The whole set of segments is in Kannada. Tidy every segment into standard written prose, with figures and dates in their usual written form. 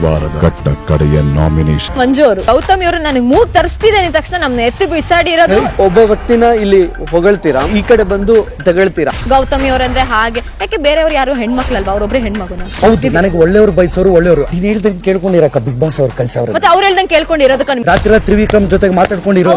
ವಾರದ ಕಟ್ಟ ಕಡೆಯ ನಾಮಿನೇಷನ್. ಮಂಜು ಅವರು ಗೌತಮಿ ಅವರು ನನಗೆ ಮೂಗ್ ತರಿಸ್ತಿದೆ ಅಂದ ತಕ್ಷಣ ನಮ್ನ ಎತ್ತಿ ಬಿಸಾಡಿ ಇರೋದು. ಒಬ್ಬ ವ್ಯಕ್ತಿನ ಇಲ್ಲಿ ಹೊಗಳ್ತೀರಾ, ಈ ಕಡೆ ಬಂದು ತಗೊಳ್ತೀರಾ. ಗೌತಮಿ ಅವರಂದ್ರೆ ಹಾಗೆ ಯಾಕೆ ಬೇರೆಯವ್ರು ಯಾರು ಹೆಣ್ಮಕ್ಳಲ್ವಾ, ಅವ್ರೊಬ್ರೆ ಹೆಣ್ಮಗುನ. ಹೌದು, ನನಗೆ ಒಳ್ಳೆಯವರು ಬಯಸೋರು ಒಳ್ಳೆಯವರು. ನೀನ್ ಹೇಳ್ದಂಗೆ ಕೇಳ್ಕೊಂಡಿರಕ್ಕ ಬಿಗ್ ಬಾಸ್ ಅವ್ರು ಕಳ್ಸವ್ರು. ಮತ್ತೆ ಅವ್ರು ಹೇಳ್ದಂಗೆ ಕೇಳ್ಕೊಂಡಿರೋದಕ್ಕ ರಾತ್ರಿ ತ್ರಿವಿಕ್ರಮ್ ಜೊತೆಗೆ ಮಾತಾಡ್ಕೊಂಡಿರೋ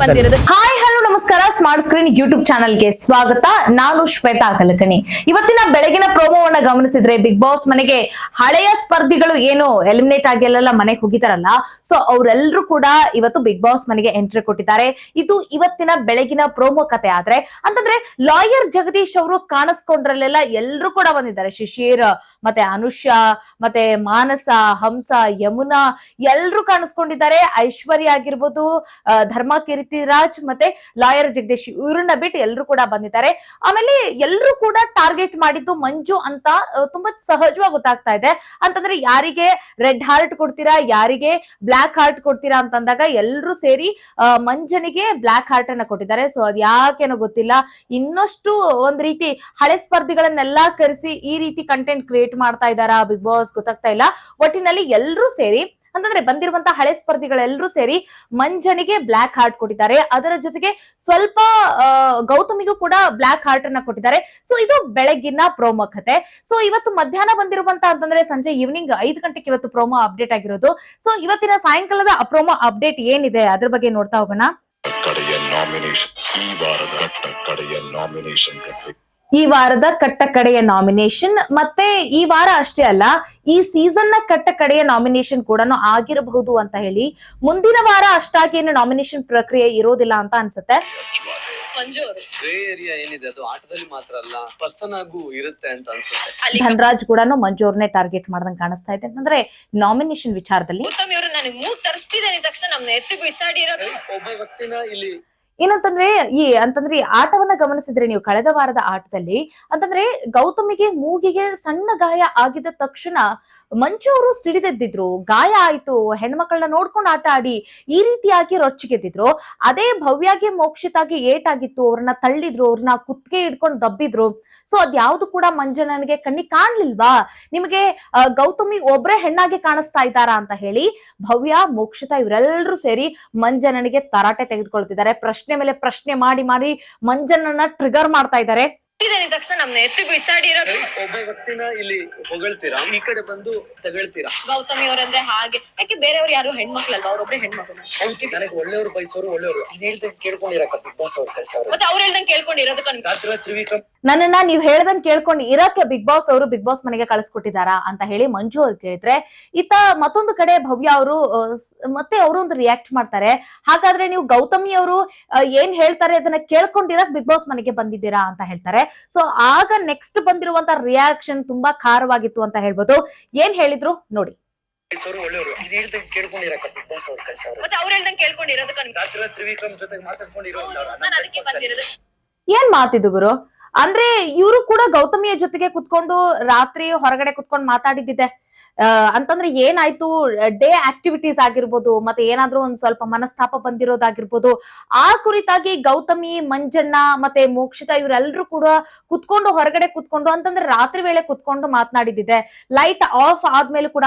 ಬಂದಿರೋದು. ಹಾಯ್ ಹಲೋ ನಮಸ್ಕಾರ, ಸ್ಮಾರ್ಟ್ ಸ್ಕ್ರೀನ್ ಯೂಟ್ಯೂಬ್ ಚಾನಲ್ಗೆ ಸ್ವಾಗತ. ನಾನು ಶ್ವೇತಾ ಕಲಕಣಿ. ಇವತ್ತಿನ ಬೆಳಗಿನ ಪ್ರೋಮೋವನ್ನ ಗಮನಿಸಿದ್ರೆ ಬಿಗ್ ಬಾಸ್ ಮನೆಗೆ ಹಳೆಯ ಸ್ಪರ್ಧಿಗಳು ಏನು ಎಲಿಮಿನೇಟ್ ಆಗಿ ಎಲ್ಲ ಮನೆಗೆ ಹೋಗಿದಾರಲ್ಲ, ಸೊ ಅವರೆಲ್ಲರೂ ಕೂಡ ಇವತ್ತು ಬಿಗ್ ಬಾಸ್ ಮನೆಗೆ ಎಂಟ್ರಿ ಕೊಟ್ಟಿದ್ದಾರೆ. ಇದು ಇವತ್ತಿನ ಬೆಳಗಿನ ಪ್ರೋಮೋ ಕತೆ. ಆದ್ರೆ ಅಂತಂದ್ರೆ ಲಾಯರ್ ಜಗದೀಶ್ ಅವರು ಕಾಣಿಸ್ಕೊಂಡ್ರಲ್ಲೆಲ್ಲ ಎಲ್ರು ಕೂಡ ಬಂದಿದ್ದಾರೆ. ಶಿಶಿರ್ ಮತ್ತೆ ಅನುಷಾ ಮತ್ತೆ ಮಾನಸ, ಹಂಸ, ಯಮುನಾ ಎಲ್ರು ಕಾಣಿಸ್ಕೊಂಡಿದ್ದಾರೆ. ಐಶ್ವರ್ಯ ಆಗಿರ್ಬೋದು, ಧರ್ಮ ಕೀರ್ತಿರಾಜ್ ಮತ್ತೆ ಲಾಯರ್ ಜಗದೀಶ್ ಇವ್ರನ್ನ ಬಿಟ್ಟು ಎಲ್ರು ಕೂಡ ಬಂದಿದ್ದಾರೆ. ಆಮೇಲೆ ಎಲ್ರು ಕೂಡ ಟಾರ್ಗೆಟ್ ಮಾಡಿದ್ದು ಮಂಜು ಅಂತ ತುಂಬಾ ಸಹಜವಾಗಿ ಗೊತ್ತಾಗ್ತಾ ಇದೆ. ಅಂತಂದ್ರೆ ಯಾರಿಗೆ ರೆಡ್ ಹಾರ್ಟ್ ಕೊಡ್ತೀರಾ, ಯಾರಿಗೆ ಬ್ಲಾಕ್ ಹಾರ್ಟ್ ಕೊಡ್ತೀರಾ ಅಂತಂದಾಗ ಎಲ್ರು ಸೇರಿ ಮಂಜನಿಗೆ ಬ್ಲಾಕ್ ಹಾರ್ಟ್ ಅನ್ನ ಕೊಟ್ಟಿದ್ದಾರೆ. ಸೊ ಅದ್ ಯಾಕೇನೋ ಗೊತ್ತಿಲ್ಲ, ಇನ್ನಷ್ಟು ಒಂದ್ ರೀತಿ ಹಳೆ ಸ್ಪರ್ಧಿಗಳನ್ನೆಲ್ಲಾ ಕರೆಸಿ ಈ ರೀತಿ ಕಂಟೆಂಟ್ ಕ್ರಿಯೇಟ್ ಮಾಡ್ತಾ ಇದಾರಾ ಬಿಗ್ ಬಾಸ್ ಗೊತ್ತಾಗ್ತಾ ಇಲ್ಲ. ಒಟ್ಟಿನಲ್ಲಿ ಎಲ್ರು ಸೇರಿ ಅಂತಂದ್ರೆ ಬಂದಿರುವಂತಹ ಹಳೆ ಸ್ಪರ್ಧಿಗಳೆಲ್ಲರೂ ಸೇರಿ ಮಂಜನಿಗೆ ಬ್ಲಾಕ್ ಹಾರ್ಟ್ ಕೊಟ್ಟಿದ್ದಾರೆ. ಅದರ ಜೊತೆಗೆ ಸ್ವಲ್ಪ ಗೌತಮಿಗೂ ಕೂಡ ಬ್ಲಾಕ್ ಹಾರ್ಟ್ ಅನ್ನ ಕೊಟ್ಟಿದ್ದಾರೆ. ಸೊ ಇದು ಬೆಳಗಿನ ಪ್ರೋಮೋ ಕತೆ. ಸೊ ಇವತ್ತು ಮಧ್ಯಾಹ್ನ ಬಂದಿರುವಂತ ಅಂತಂದ್ರೆ ಸಂಜೆ ಈವ್ನಿಂಗ್ 5 ಗಂಟೆಗೆ ಇವತ್ತು ಪ್ರೋಮೋ ಅಪ್ಡೇಟ್ ಆಗಿರೋದು. ಸೊ ಇವತ್ತಿನ ಸಾಯಂಕಾಲದ ಪ್ರೋಮೋ ಅಪ್ಡೇಟ್ ಏನಿದೆ ಅದ್ರ ಬಗ್ಗೆ ನೋಡ್ತಾ ಹೋಗೋಣ. ಈ ವಾರದ ಕಟ್ಟ ಕಡೆಯ ನಾಮಿನೇಷನ್ ಮತ್ತೆ ಈ ವಾರ ಅಷ್ಟೇ ಅಲ್ಲ, ಈ ಸೀಸನ್ ನ ಕಟ್ಟ ಕಡೆಯ ನಾಮಿನೇಷನ್ ಕೂಡ ಆಗಿರಬಹುದು ಅಂತ ಹೇಳಿ ಮುಂದಿನ ವಾರ ಅಷ್ಟಾಗಿ ಏನು ನಾಮಿನೇಷನ್ ಪ್ರಕ್ರಿಯೆ ಇರೋದಿಲ್ಲ ಅಂತ ಅನ್ಸುತ್ತೆ. ಗ್ರೇ ಏರಿಯಾ ಏನಿದೆ ಅದು ಆಟದಲ್ಲಿ ಮಾತ್ರ ಅಲ್ಲ, ಪರ್ಸನ್ ಆಗೂ ಇರುತ್ತೆ ಅಂತ ಅನ್ಸುತ್ತೆ. ಧನರಾಜ್ ಕೂಡ ಮಂಜು ಅವ್ರನ್ನೇ ಟಾರ್ಗೆಟ್ ಮಾಡ್ದಂಗ್ ಕಾಣಿಸ್ತಾ ಇದೆ. ಅಂತಂದ್ರೆ ನಾಮಿನೇಷನ್ ವಿಚಾರದಲ್ಲಿ ಒಬ್ಬ ವ್ಯಕ್ತಿನ ಇಲ್ಲಿ ಏನಂತಂದ್ರೆ ಈ ಆಟವನ್ನ ಗಮನಿಸಿದ್ರೆ ನೀವು ಕಳೆದ ವಾರದ ಆಟದಲ್ಲಿ ಅಂತಂದ್ರೆ ಗೌತಮಿಗೆ ಮೂಗಿಗೆ ಸಣ್ಣ ಗಾಯ ಆಗಿದ ತಕ್ಷಣ ಮಂಜು ಅವರು ಸಿಡಿದೆದ್ದಿದ್ರು. ಗಾಯ ಆಯ್ತು, ಹೆಣ್ಮಕ್ಳನ್ನ ನೋಡ್ಕೊಂಡು ಆಟ ಆಡಿ ಈ ರೀತಿಯಾಗಿ ರೊಚ್ಚಿಗೆದ್ದಿದ್ರು. ಅದೇ ಭವ್ಯಾಗೆ ಮೋಕ್ಷಿತಾಗಿ ಏಟಾಗಿತ್ತು, ಅವ್ರನ್ನ ತಳ್ಳಿದ್ರು, ಅವ್ರನ್ನ ಕುತ್ತಿಗೆ ಹಿಡ್ಕೊಂಡು ದಬ್ಬಿದ್ರು. ಸೊ ಅದ್ಯಾವ್ದು ಕೂಡ ಮಂಜನನಿಗೆ ಕಣ್ಣಿಗೆ ಕಾಣ್ಲಿಲ್ವಾ, ನಿಮಗೆ ಗೌತಮಿ ಒಬ್ರೇ ಹೆಣ್ಣಾಗಿ ಕಾಣಿಸ್ತಾ ಇದ್ದಾರಾ ಅಂತ ಹೇಳಿ ಭವ್ಯ, ಮೋಕ್ಷಿತಾ ಇವರೆಲ್ಲರೂ ಸೇರಿ ಮಂಜನನಿಗೆ ತರಾಟೆ ತೆಗೆದುಕೊಳ್ತಿದ್ದಾರೆ. ಪ್ರಶ್ನೆ ಮೇಲೆ ಪ್ರಶ್ನೆ ಮಾಡಿ ಮಾಡಿ ಮಂಜನನ್ನ ಟ್ರಿಗರ್ ಮಾಡ್ತಾ ಇದ್ದಾರೆ. ತಕ್ಷಣ ನಮ್ನ ಎತ್ತಿ ಬಿಸಾಡಿ ಇರೋದು. ಒಬ್ಬ ವ್ಯಕ್ತಿನ ಇಲ್ಲಿ ಹೊಗಳ್ತೀರಾ, ಈ ಕಡೆ ಬಂದು ತಗೊಳ್ತೀರಾ. ಗೌತಮಿ ಅವರಂದ್ರೆ ಹಾಗೆ ಯಾಕೆ ಬೇರೆಯವ್ರು ಯಾರು ಹೆಣ್ಮಕ್ಳಲ್ವಾ, ಅವ್ರೊಬ್ರೆ ಹೆಣ್ಮಗುನ. ಹೌದು, ನನಗೆ ಒಳ್ಳೆಯವರು ಬಯಸೋರು ಒಳ್ಳೆಯವರು. ನೀನ್ ಹೇಳ್ದಂಗೆ ಕೇಳ್ಕೊಂಡಿರಕ್ಕ ಬಿಗ್ ಬಾಸ್ ಅವ್ರು ಕಳ್ಸವ್ರು. ಮತ್ತೆ ಅವ್ರು ಹೇಳ್ದಂಗೆ ಕೇಳ್ಕೊಂಡಿರೋದಕ್ಕ ರಾತ್ರಿ ತ್ರಿವಿಕ್ರಮ್ ನನ್ನನ್ನ ನೀವ್ ಹೇಳ್ದಂಗ್ ಕೇಳ್ಕೊಂಡು ಇರಕ್ಕೆ ಬಿಗ್ ಬಾಸ್ ಅವರು ಬಿಗ್ ಬಾಸ್ ಮನೆಗೆ ಕಳಿಸ್ಕೊಟ್ಟಿದಾರಾ ಅಂತ ಹೇಳಿ ಮಂಜು ಅವ್ರು ಕೇಳಿದ್ರೆ, ಇತ್ತ ಮತ್ತೊಂದು ಕಡೆ ಭವ್ಯ ಅವರು ಮತ್ತೆ ಅವರು ಒಂದು ರಿಯಾಕ್ಟ್ ಮಾಡ್ತಾರೆ. ಹಾಗಾದ್ರೆ ನೀವು ಗೌತಮಿ ಅವರು ಏನ್ ಹೇಳ್ತಾರೆ ಅದನ್ನ ಕೇಳ್ಕೊಂಡಿರಕ್ ಬಿಗ್ ಬಾಸ್ ಮನೆಗೆ ಬಂದಿದ್ದೀರಾ ಅಂತ ಹೇಳ್ತಾರೆ. ಸೊ ಆಗ ನೆಕ್ಸ್ಟ್ ಬಂದಿರುವಂತ ರಿಯಾಕ್ಷನ್ ತುಂಬಾ ಖಾರವಾಗಿತ್ತು ಅಂತ ಹೇಳ್ಬೋದು. ಏನ್ ಹೇಳಿದ್ರು ನೋಡಿ. ಒಳ್ಳೆಯವರು. ನೀನ್ ಹೇಳ್ದಂಗೆ ಕೇಳ್ಕೊಂಡಿರಕ್ಕ ಬಿಗ್ ಬಾಸ್ ಅವ್ರು ಕಳ್ಸವ್ರು. ಮತ್ತೆ ಅವ್ರು ಹೇಳ್ದಂಗೆ ಕೇಳ್ಕೊಂಡಿರೋದಕ್ಕ ರಾತ್ರಿ ತ್ರಿವಿಕ್ರಮ್ ಜೊತೆಗೆ ಮಾತಾಡ್ಕೊಂಡಿರೋ ಏನ್ ಮಾತಿದು ಗುರು. ಅಂದ್ರೆ ಇವರು ಕೂಡ ಗೌತಮಿಯ ಜೊತೆಗೆ ಕುತ್ಕೊಂಡು ರಾತ್ರಿ ಹೊರಗಡೆ ಕುತ್ಕೊಂಡು ಮಾತಾಡಿದ್ದಿದೆ. ಅಂತಂದ್ರೆ ಏನಾಯ್ತು, ಡೇ ಆಕ್ಟಿವಿಟೀಸ್ ಆಗಿರ್ಬೋದು, ಮತ್ತೆ ಏನಾದ್ರೂ ಒಂದ್ ಸ್ವಲ್ಪ ಮನಸ್ತಾಪ ಬಂದಿರೋದಾಗಿರ್ಬೋದು, ಆ ಕುರಿತಾಗಿ ಗೌತಮಿ, ಮಂಜಣ್ಣ ಮತ್ತೆ ಮೋಕ್ಷಿತಾ ಇವರೆಲ್ಲರೂ ಕೂಡ ಕುತ್ಕೊಂಡು ಹೊರಗಡೆ ಕುತ್ಕೊಂಡು ಅಂತಂದ್ರೆ ರಾತ್ರಿ ವೇಳೆ ಕುತ್ಕೊಂಡು ಮಾತನಾಡಿದ್ದಿದೆ. ಲೈಟ್ ಆಫ್ ಆದ್ಮೇಲೆ ಕೂಡ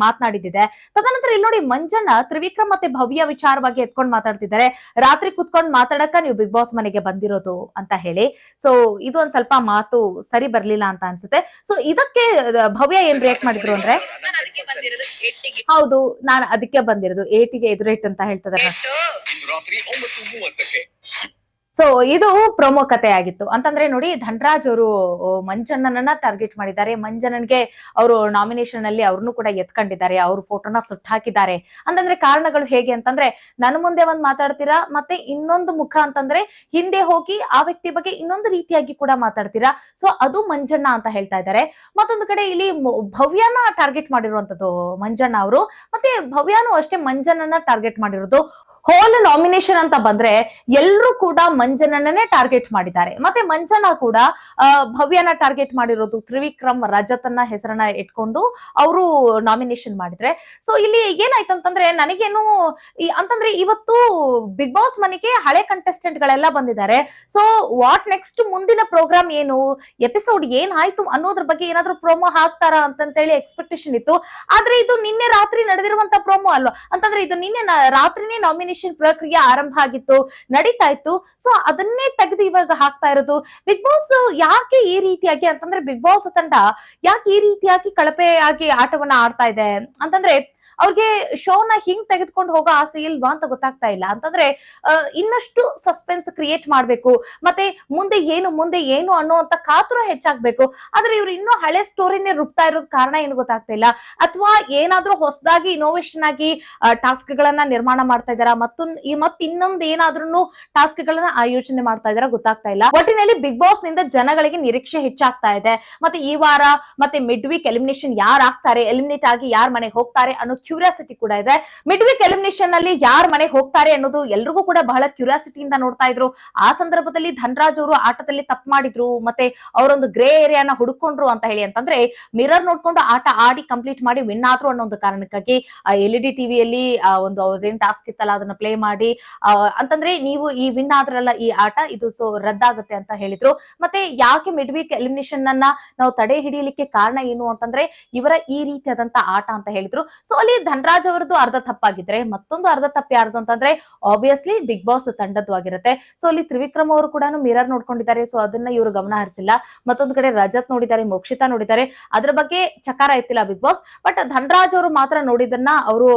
ಮಾತನಾಡಿದ್ದಿದೆ. ತದನಂತರ ಇಲ್ಲಿ ನೋಡಿ ಮಂಜಣ್ಣ ತ್ರಿವಿಕ್ರಮ್ ಮತ್ತೆ ಭವ್ಯ ವಿಚಾರವಾಗಿ ಎತ್ಕೊಂಡು ಮಾತಾಡ್ತಿದ್ದಾರೆ. ರಾತ್ರಿ ಕುತ್ಕೊಂಡು ಮಾತಾಡಕ ನೀವು ಬಿಗ್ ಬಾಸ್ ಮನೆಗೆ ಬಂದಿರೋದು ಅಂತ ಹೇಳಿ. ಸೊ ಇದು ಒಂದ್ ಸ್ವಲ್ಪ ಮಾತು ಸರಿ ಬರ್ಲಿಲ್ಲ ಅಂತ ಅನ್ಸುತ್ತೆ. ಸೊ ಇದಕ್ಕೆ ಭವ್ಯ ಏನ್ ರಿಯಾಕ್ಟ್ ಮಾಡಿದ್ರು ಅಂದ್ರೆ, ಹೌದು ನಾನು ಅದಕ್ಕೆ ಬಂದಿರೋದು, ಏಟಿಗೆ ಎದುರೇಟ್ ಅಂತ ಹೇಳ್ತಿದ್ದಾರೆ. ಸೊ ಇದು ಪ್ರಮೋ ಕತೆ ಆಗಿತ್ತು. ಅಂತಂದ್ರೆ ನೋಡಿ, ಧನರಾಜ್ ಅವರು ಮಂಜಣ್ಣನನ್ನ ಟಾರ್ಗೆಟ್ ಮಾಡಿದ್ದಾರೆ. ಮಂಜಣ್ಣನ್ಗೆ ಅವರು ನಾಮಿನೇಷನ್ ಅಲ್ಲಿ ಅವ್ರನ್ನು ಕೂಡ ಎತ್ಕೊಂಡಿದ್ದಾರೆ, ಅವ್ರ ಫೋಟೋನ ಸುಟ್ಟು ಹಾಕಿದ್ದಾರೆ. ಅಂತಂದ್ರೆ ಕಾರಣಗಳು ಹೇಗೆ ಅಂತಂದ್ರೆ, ನನ್ನ ಮುಂದೆ ಒಂದ್ ಮಾತಾಡ್ತೀರಾ, ಮತ್ತೆ ಇನ್ನೊಂದು ಮುಖ ಅಂತಂದ್ರೆ ಹಿಂದೆ ಹೋಗಿ ಆ ವ್ಯಕ್ತಿ ಬಗ್ಗೆ ಇನ್ನೊಂದು ರೀತಿಯಾಗಿ ಕೂಡ ಮಾತಾಡ್ತೀರಾ. ಸೊ ಅದು ಮಂಜಣ್ಣ ಅಂತ ಹೇಳ್ತಾ ಇದ್ದಾರೆ. ಮತ್ತೊಂದು ಕಡೆ ಇಲ್ಲಿ ಭವ್ಯನ ಟಾರ್ಗೆಟ್ ಮಾಡಿರುವಂತದ್ದು ಮಂಜಣ್ಣ ಅವರು, ಮತ್ತೆ ಭವ್ಯನೂ ಅಷ್ಟೇ ಮಂಜಣ್ಣನ ಟಾರ್ಗೆಟ್ ಮಾಡಿರೋದು. ಹೋಲ್ ನಾಮಿನೇಷನ್ ಅಂತ ಬಂದ್ರೆ ಎಲ್ಲರೂ ಕೂಡ ಮಂಜನನ್ನೇ ಟಾರ್ಗೆಟ್ ಮಾಡಿದ್ದಾರೆ. ಮತ್ತೆ ಮಂಜನ ಕೂಡ ಭವ್ಯನ ಟಾರ್ಗೆಟ್ ಮಾಡಿರೋದು, ತ್ರಿವಿಕ್ರಮ್ ರಜತನ್ನ ಹೆಸರನ್ನ ಇಟ್ಕೊಂಡು ಅವರು ನಾಮಿನೇಷನ್ ಮಾಡಿದ್ರೆ. ಸೊ ಇಲ್ಲಿ ಏನಾಯ್ತು ಅಂತಂದ್ರೆ ನನಗೇನು ಅಂತಂದ್ರೆ ಇವತ್ತು ಬಿಗ್ ಬಾಸ್ ಮನೆಗೆ ಹಳೆ ಕಂಟೆಸ್ಟೆಂಟ್ ಗಳೆಲ್ಲ ಬಂದಿದ್ದಾರೆ. ಸೊ ವಾಟ್ ನೆಕ್ಸ್ಟ್, ಮುಂದಿನ ಪ್ರೋಗ್ರಾಮ್ ಏನು, ಎಪಿಸೋಡ್ ಏನಾಯ್ತು ಅನ್ನೋದ್ರ ಬಗ್ಗೆ ಏನಾದ್ರು ಪ್ರೋಮೋ ಹಾಕ್ತಾರಾ ಅಂತಂತೇಳಿ ಎಕ್ಸ್ಪೆಕ್ಟೇಷನ್ ಇತ್ತು. ಆದ್ರೆ ಇದು ನಿನ್ನೆ ರಾತ್ರಿ ನಡೆದಿರುವಂತ ಪ್ರೋಮೋ ಅಲ್ವಾ, ಅಂತಂದ್ರೆ ಇದು ನಿನ್ನೆ ರಾತ್ರಿನೇ ನಾಮಿನೇಷನ್ ಪ್ರಕ್ರಿಯೆ ಆರಂಭ ಆಗಿತ್ತು, ನಡೀತಾ ಇತ್ತು. ಸೊ ಅದನ್ನೇ ತೆಗೆದು ಇವಾಗ ಹಾಕ್ತಾ ಇರೋದು. ಬಿಗ್ ಬಾಸ್ ಯಾಕೆ ಈ ರೀತಿಯಾಗಿ ಅಂತಂದ್ರೆ ಬಿಗ್ ಬಾಸ್ ತಂಡ ಯಾಕೆ ಈ ರೀತಿಯಾಗಿ ಕಳಪೆಯಾಗಿ ಆಟವನ್ನ ಆಡ್ತಾ ಇದೆ ಅಂತಂದ್ರೆ ಅವ್ರಿಗೆ ಶೋನ ಹಿಂಗ್ ತೆಗೆದುಕೊಂಡು ಹೋಗೋ ಆಸೆ ಇಲ್ವಾ ಅಂತ ಗೊತ್ತಾಗ್ತಾ ಇಲ್ಲ. ಅಂತಂದ್ರೆ ಇನ್ನಷ್ಟು ಸಸ್ಪೆನ್ಸ್ ಕ್ರಿಯೇಟ್ ಮಾಡ್ಬೇಕು, ಮತ್ತೆ ಮುಂದೆ ಏನು ಅನ್ನುವಂತ ಕಾತುರ ಹೆಚ್ಚಾಗ್ಬೇಕು. ಆದ್ರೆ ಇವ್ರು ಇನ್ನೂ ಹಳೆ ಸ್ಟೋರಿನೇ ರುಬ್ತಾ ಇರೋದ್ ಕಾರಣ ಏನು ಗೊತ್ತಾಗ್ತಾ ಇಲ್ಲ, ಅಥವಾ ಏನಾದ್ರೂ ಹೊಸದಾಗಿ ಇನೋವೇಷನ್ ಆಗಿ ಟಾಸ್ಕ್ ಗಳನ್ನ ನಿರ್ಮಾಣ ಮಾಡ್ತಾ ಇದಾರ, ಇನ್ನೊಂದ್ ಏನಾದ್ರೂ ಟಾಸ್ಕ್ ಗಳನ್ನ ಆಯೋಜನೆ ಮಾಡ್ತಾ ಇದಾರ ಗೊತ್ತಾಗ್ತಾ ಇಲ್ಲ. ಒಟ್ಟಿನಲ್ಲಿ ಬಿಗ್ ಬಾಸ್ ನಿಂದ ಜನಗಳಿಗೆ ನಿರೀಕ್ಷೆ ಹೆಚ್ಚಾಗ್ತಾ ಇದೆ. ಮತ್ತೆ ಈ ವಾರ ಮತ್ತೆ ಮಿಡ್ ವೀಕ್ ಎಲಿಮಿನೇಷನ್ ಯಾರು ಆಗ್ತಾರೆ, ಎಲಿಮಿನೇಟ್ ಆಗಿ ಯಾರ್ ಮನೆಗೆ ಹೋಗ್ತಾರೆ ಅನ್ನೋ ಕ್ಯೂರಿಯಾಸಿಟಿ ಕೂಡ ಇದೆ. ಮಿಡ್ ವೀಕ್ ಎಲಿಮಿನೇಷನ್ ನಲ್ಲಿ ಯಾರ್ ಮನೆಗೆ ಹೋಗ್ತಾರೆ ಅನ್ನೋದು ಎಲ್ರಿಗೂ ಕೂಡ ಬಹಳ ಕ್ಯೂರಿಯಾಸಿಟಿಯಿಂದ ನೋಡ್ತಾ ಇದ್ರು. ಆ ಸಂದರ್ಭದಲ್ಲಿ ಧನ್ರಾಜ್ ಅವರು ಆಟದಲ್ಲಿ ತಪ್ಪು ಮಾಡಿದ್ರು, ಮತ್ತೆ ಅವರೊಂದು ಗ್ರೇ ಏರಿಯಾನ ಹುಡುಕೊಂಡ್ರು ಅಂತ ಹೇಳಿ, ಅಂತಂದ್ರೆ ಮಿರರ್ ನೋಡ್ಕೊಂಡು ಆಟ ಆಡಿ ಕಂಪ್ಲೀಟ್ ಮಾಡಿ ವಿನ್ ಆದ್ರು ಅನ್ನೋ ಒಂದು ಕಾರಣಕ್ಕಾಗಿ LED ಟಿವಿಯಲ್ಲಿ ಒಂದು ಅವ್ರದೇನ್ ಟಾಸ್ಕ್ ಇತ್ತಲ್ಲ ಅದನ್ನ ಪ್ಲೇ ಮಾಡಿ ಅಂತಂದ್ರೆ ನೀವು ಈ ವಿನ್ ಆದ್ರಲ್ಲ ಈ ಆಟ ಇದು ಸೊ ರದ್ದಾಗುತ್ತೆ ಅಂತ ಹೇಳಿದ್ರು. ಮತ್ತೆ ಯಾಕೆ ಮಿಡ್ ವೀಕ್ ಎಲಿಮಿನೇಷನ್ ಅನ್ನ ನಾವು ತಡೆ ಹಿಡಿಯಲಿಕ್ಕೆ ಕಾರಣ ಏನು ಅಂತಂದ್ರೆ ಇವರ ಈ ರೀತಿಯಾದಂತ ಆಟ ಅಂತ ಹೇಳಿದ್ರು. ಸೊ ಅಲ್ಲಿ ಧನ್ರಾಜ್ ಅವರದ್ದು ಅರ್ಧ ತಪ್ಪಾಗಿದ್ರೆ ಮತ್ತೊಂದು ಅರ್ಧ ತಪ್ಪು ಯಾರ್ದು ಅಂತಂದ್ರೆ ಆಬ್ವಿಯಸ್ಲಿ ಬಿಗ್ ಬಾಸ್ ತಂಡದ್ದು ಆಗಿರುತ್ತೆ. ಸೊ ಅಲ್ಲಿ ತ್ರಿವಿಕ್ರಮ್ ಅವರು ಕೂಡ ಮಿರರ್ ನೋಡ್ಕೊಂಡಿದ್ದಾರೆ, ಸೊ ಅದನ್ನ ಇವರು ಗಮನ ಹರಿಸಿಲ್ಲ. ಮತ್ತೊಂದು ಕಡೆ ರಜತ್ ನೋಡಿದ್ದಾರೆ, ಮೋಕ್ಷಿತಾ ನೋಡಿದ್ದಾರೆ, ಅದ್ರ ಬಗ್ಗೆ ಚಕಾರ ಎತ್ತಿಲ್ಲ ಬಿಗ್ ಬಾಸ್. ಬಟ್ ಧನ್ರಾಜ್ ಅವರು ಮಾತ್ರ ನೋಡಿದನ್ನ ಅವರು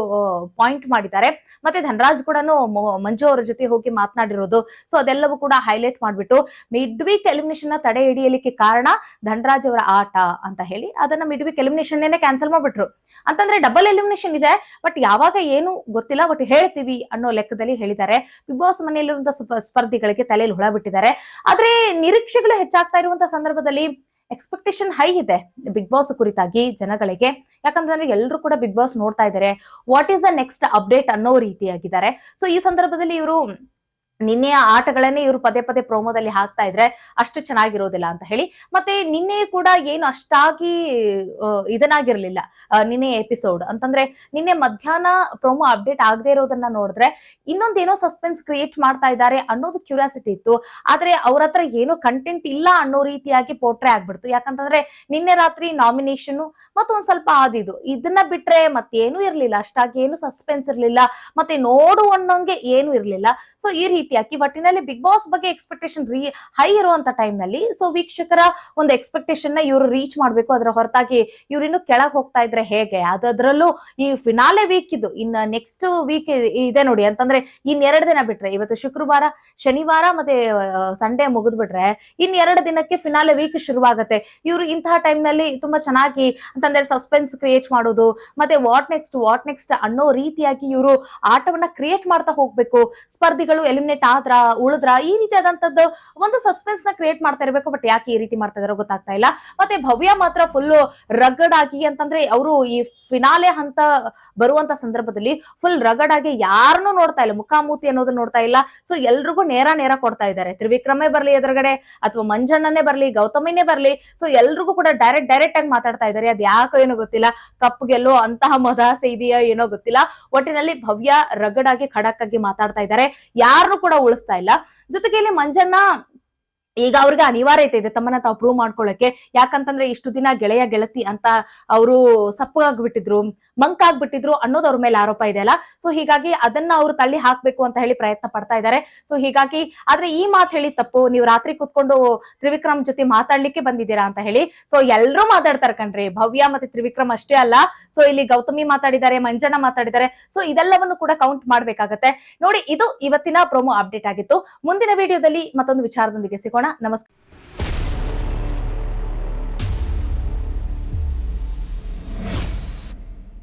ಪಾಯಿಂಟ್ ಮಾಡಿದ್ದಾರೆ. ಮತ್ತೆ ಧನ್ರಾಜ್ ಕೂಡ ಮಂಜು ಅವರ ಜೊತೆ ಹೋಗಿ ಮಾತನಾಡಿರೋದು, ಸೊ ಅದೆಲ್ಲವೂ ಕೂಡ ಹೈಲೈಟ್ ಮಾಡ್ಬಿಟ್ಟು ಮಿಡ್ ವೀಕ್ ಎಲಿಮಿನೇಷನ್ ನ ತಡೆ ಹಿಡಿಯಲಿಕ್ಕೆ ಕಾರಣ ಧನ್ರಾಜ್ ಅವರ ಆಟ ಅಂತ ಹೇಳಿ ಅದನ್ನ ಮಿಡ್ ವೀಕ್ ಎಲಿಮಿನೇಷನ್ ಕ್ಯಾನ್ಸಲ್ ಮಾಡ್ಬಿಟ್ರು. ಅಂತಂದ್ರೆ ಡಬಲ್ ಎಲಿಮಿನೇಷನ್ ಇದೆ, ಬಟ್ ಯಾವಾಗ ಏನು ಗೊತ್ತಿಲ್ಲ, ಬಟ್ ಹೇಳ್ತೀವಿ ಅನ್ನೋ ಲೆಕ್ಕದಲ್ಲಿ ಹೇಳಿದ್ದಾರೆ. ಬಿಗ್ ಬಾಸ್ ಮನೆಯಲ್ಲಿರುವಂತಹ ಸ್ಪರ್ಧಿಗಳಿಗೆ ತಲೆಯಲ್ಲಿ ಹುಳ ಬಿಟ್ಟಿದ್ದಾರೆ. ಆದ್ರೆ ನಿರೀಕ್ಷೆಗಳು ಹೆಚ್ಚಾಗ್ತಾ ಇರುವಂತಹ ಸಂದರ್ಭದಲ್ಲಿ ಎಕ್ಸ್ಪೆಕ್ಟೇಷನ್ ಹೈ ಇದೆ ಬಿಗ್ ಬಾಸ್ ಕುರಿತಾಗಿ ಜನಗಳಿಗೆ. ಯಾಕಂತಂದ್ರೆ ಎಲ್ಲರೂ ಕೂಡ ಬಿಗ್ ಬಾಸ್ ನೋಡ್ತಾ ಇದ್ದಾರೆ, what is the next update ಅನ್ನೋ ರೀತಿಯಾಗಿದ್ದಾರೆ. ಸೊ ಈ ಸಂದರ್ಭದಲ್ಲಿ ಇವರು ನಿನ್ನೆಯ ಆಟಗಳನ್ನೇ ಇವರು ಪದೇ ಪದೇ ಪ್ರೋಮೋದಲ್ಲಿ ಹಾಕ್ತಾ ಇದ್ರೆ ಅಷ್ಟು ಚೆನ್ನಾಗಿರೋದಿಲ್ಲ ಅಂತ ಹೇಳಿ. ಮತ್ತೆ ನಿನ್ನೆ ಕೂಡ ಏನು ಅಷ್ಟಾಗಿ ಇದನ್ನಾಗಿರ್ಲಿಲ್ಲ ನಿನ್ನೆ ಎಪಿಸೋಡ್. ಅಂತಂದ್ರೆ ನಿನ್ನೆ ಮಧ್ಯಾಹ್ನ ಪ್ರೋಮೋ ಅಪ್ಡೇಟ್ ಆಗದೆ ಇರೋದನ್ನ ನೋಡಿದ್ರೆ ಇನ್ನೊಂದೇನೋ ಸಸ್ಪೆನ್ಸ್ ಕ್ರಿಯೇಟ್ ಮಾಡ್ತಾ ಇದ್ದಾರೆ ಅನ್ನೋದು ಕ್ಯೂರಿಯಾಸಿಟಿ ಇತ್ತು. ಆದ್ರೆ ಅವ್ರ ಹತ್ರ ಏನೋ ಕಂಟೆಂಟ್ ಇಲ್ಲ ಅನ್ನೋ ರೀತಿಯಾಗಿ ಪೋಟ್ರೆ ಆಗ್ಬಿಡ್ತು. ಯಾಕಂತಂದ್ರೆ ನಿನ್ನೆ ರಾತ್ರಿ ನಾಮಿನೇಷನ್ ಮತ್ತೊಂದ್ ಸ್ವಲ್ಪ ಆದಿದು, ಇದನ್ನ ಬಿಟ್ರೆ ಮತ್ತೇನು ಇರ್ಲಿಲ್ಲ, ಅಷ್ಟಾಗಿ ಏನು ಸಸ್ಪೆನ್ಸ್ ಇರ್ಲಿಲ್ಲ, ಮತ್ತೆ ನೋಡು ಅನ್ನೋಂಗೆ ಏನು ಇರ್ಲಿಲ್ಲ. ಸೊ ಈ ರೀತಿ ಒಟ್ಟಿನಲ್ಲಿ ಬಿಗ್ ಬಾಸ್ ಬಗ್ಗೆ ಎಕ್ಸ್ಪೆಕ್ಟೇಷನ್ ಹೈ ಇರುವಂತ ಟೈಮ್ ನಲ್ಲಿ ಸೊ ವೀಕ್ಷಕರ ಒಂದು ಎಕ್ಸ್ಪೆಕ್ಟೇಷನ್ ನ ಇವರು ರೀಚ್ ಮಾಡ್ಬೇಕು. ಅದರ ಹೊರತಾಗಿ ಇವ್ರು ಇನ್ನು ಕೆಳಗ್ ಹೋಗ್ತಾ ಇದ್ರೆ ಹೇಗೆ, ಅದರಲ್ಲೂ ಈ ಫಿನಾಲೆ ವೀಕ್ ಇದು ಇನ್ನು ನೆಕ್ಸ್ಟ್ ವೀಕ್ ಇದೆ ನೋಡಿ. ಅಂತಂದ್ರೆ ಇನ್ನೆರಡು ದಿನ ಬಿಟ್ರೆ, ಇವತ್ತು ಶುಕ್ರವಾರ, ಶನಿವಾರ ಮತ್ತೆ ಸಂಡೇ ಮುಗಿದ್ ಬಿಟ್ರೆ ಇನ್ನೆರಡು ದಿನಕ್ಕೆ ಫಿನಾಲೆ ವೀಕ್ ಶುರುವಾಗತ್ತೆ. ಇವರು ಇಂತಹ ಟೈಮ್ ನಲ್ಲಿ ತುಂಬಾ ಚೆನ್ನಾಗಿ ಅಂತಂದ್ರೆ ಸಸ್ಪೆನ್ಸ್ ಕ್ರಿಯೇಟ್ ಮಾಡೋದು, ಮತ್ತೆ ವಾಟ್ ನೆಕ್ಸ್ಟ್ ಅನ್ನೋ ರೀತಿಯಾಗಿ ಇವರು ಆಟವನ್ನ ಕ್ರಿಯೇಟ್ ಮಾಡ್ತಾ ಹೋಗ್ಬೇಕು. ಸ್ಪರ್ಧಿಗಳು ಎಲಿಮಿನೇಟ್ ಉಳಿದ್ರ ಈ ರೀತಿಯಾದಂತದ್ದು ಒಂದು ಸಸ್ಪೆನ್ಸ್ ನ ಕ್ರಿಯೇಟ್ ಮಾಡ್ತಾ ಇರಬೇಕು. ಬಟ್ ಯಾಕೆ ಈ ರೀತಿ ಮಾಡ್ತಾ ಇದಾರೋ ಗೊತ್ತಾಗ್ತಾ ಇಲ್ಲ. ಮತ್ತೆ ಭವ್ಯ ಮಾತ್ರ ಫುಲ್ ರಗಡ್ ಆಗಿ, ಅಂತಂದ್ರೆ ಅವರು ಈ ಫಿನಾಲೆ ಹಂತ ಬರುವಂತ ಸಂದರ್ಭದಲ್ಲಿ ಫುಲ್ ರಗಡ್ ಆಗಿ ಯಾರನ್ನೂ ನೋಡ್ತಾ ಇಲ್ಲ, ಮುಖಾಮೂತಿ ಅನ್ನೋದನ್ನ ನೋಡ್ತಾ ಇಲ್ಲ. ಸೊ ಎಲ್ರಿಗೂ ನೇರ ಕೊಡ್ತಾ ಇದ್ದಾರೆ. ತ್ರಿವಿಕ್ರಮೇ ಬರ್ಲಿ ಎದುರುಗಡೆ, ಅಥವಾ ಮಂಜಣ್ಣನೇ ಬರ್ಲಿ, ಗೌತಮಿನೇ ಬರ್ಲಿ, ಸೊ ಎಲ್ರಿಗೂ ಕೂಡ ಡೈರೆಕ್ಟ್ ಆಗಿ ಮಾತಾಡ್ತಾ ಇದ್ದಾರೆ. ಅದ್ ಯಾಕೋ ಏನೋ ಗೊತ್ತಿಲ್ಲ, ಕಪ್ಗೆಲ್ಲೋ ಅಂತಹ ಮದಾಸೆ ಇದೆಯಾ ಏನೋ ಗೊತ್ತಿಲ್ಲ. ಒಟ್ಟಿನಲ್ಲಿ ಭವ್ಯ ರಗಡ್ ಆಗಿ ಖಡಕ್ ಆಗಿ ಮಾತಾಡ್ತಾ ಇದ್ದಾರೆ, ಯಾರನ್ನು ಕೂಡ ಉಳಿಸ್ತಾ ಇಲ್ಲ. ಜೊತೆಗೆ ಇಲ್ಲಿ ಮಂಜಣ್ಣ ಈಗ ಅವ್ರಿಗೆ ಅನಿವಾರ್ಯತೆ ಇದೆ ತಮ್ಮನ್ನ ತಾವು ಪ್ರೂವ್ ಮಾಡ್ಕೊಳ್ಳಕ್ಕೆ. ಯಾಕಂತಂದ್ರೆ ಇಷ್ಟು ದಿನ ಗೆಳೆಯ ಗೆಳತಿ ಅಂತ ಅವರು ಸಪ್ಪಗಾಗ್ಬಿಟ್ಟಿದ್ರು, ಮಂಕ್ ಆಗ್ಬಿಟ್ಟಿದ್ರು ಅನ್ನೋದು ಅವ್ರ ಮೇಲೆ ಆರೋಪ ಇದೆ ಅಲ್ಲ. ಸೊ ಹೀಗಾಗಿ ಅದನ್ನ ಅವ್ರು ತಳ್ಳಿ ಹಾಕ್ಬೇಕು ಅಂತ ಹೇಳಿ ಪ್ರಯತ್ನ ಪಡ್ತಾ ಇದ್ದಾರೆ. ಸೊ ಹೀಗಾಗಿ ಆದ್ರೆ ಈ ಮಾತು ಹೇಳಿ ತಪ್ಪು, ನೀವು ರಾತ್ರಿ ಕುತ್ಕೊಂಡು ತ್ರಿವಿಕ್ರಮ್ ಜೊತೆ ಮಾತಾಡ್ಲಿಕ್ಕೆ ಬಂದಿದ್ದೀರಾ ಅಂತ ಹೇಳಿ. ಸೊ ಎಲ್ರೂ ಮಾತಾಡ್ತಾರೆ ಕಣ್ರಿ, ಭವ್ಯ ಮತ್ತೆ ತ್ರಿವಿಕ್ರಮ್ ಅಷ್ಟೇ ಅಲ್ಲ. ಸೊ ಇಲ್ಲಿ ಗೌತಮಿ ಮಾತಾಡಿದ್ದಾರೆ, ಮಂಜಣ್ಣ ಮಾತಾಡಿದ್ದಾರೆ. ಸೊ ಇದೆಲ್ಲವನ್ನು ಕೂಡ ಕೌಂಟ್ ಮಾಡ್ಬೇಕಾಗತ್ತೆ ನೋಡಿ. ಇದು ಇವತ್ತಿನ ಪ್ರೋಮೋ ಅಪ್ಡೇಟ್ ಆಗಿತ್ತು. ಮುಂದಿನ ವಿಡಿಯೋದಲ್ಲಿ ಮತ್ತೊಂದು ವಿಚಾರದೊಂದಿಗೆ ಸಿಗೋಣ. ನಮಸ್ಕಾರ.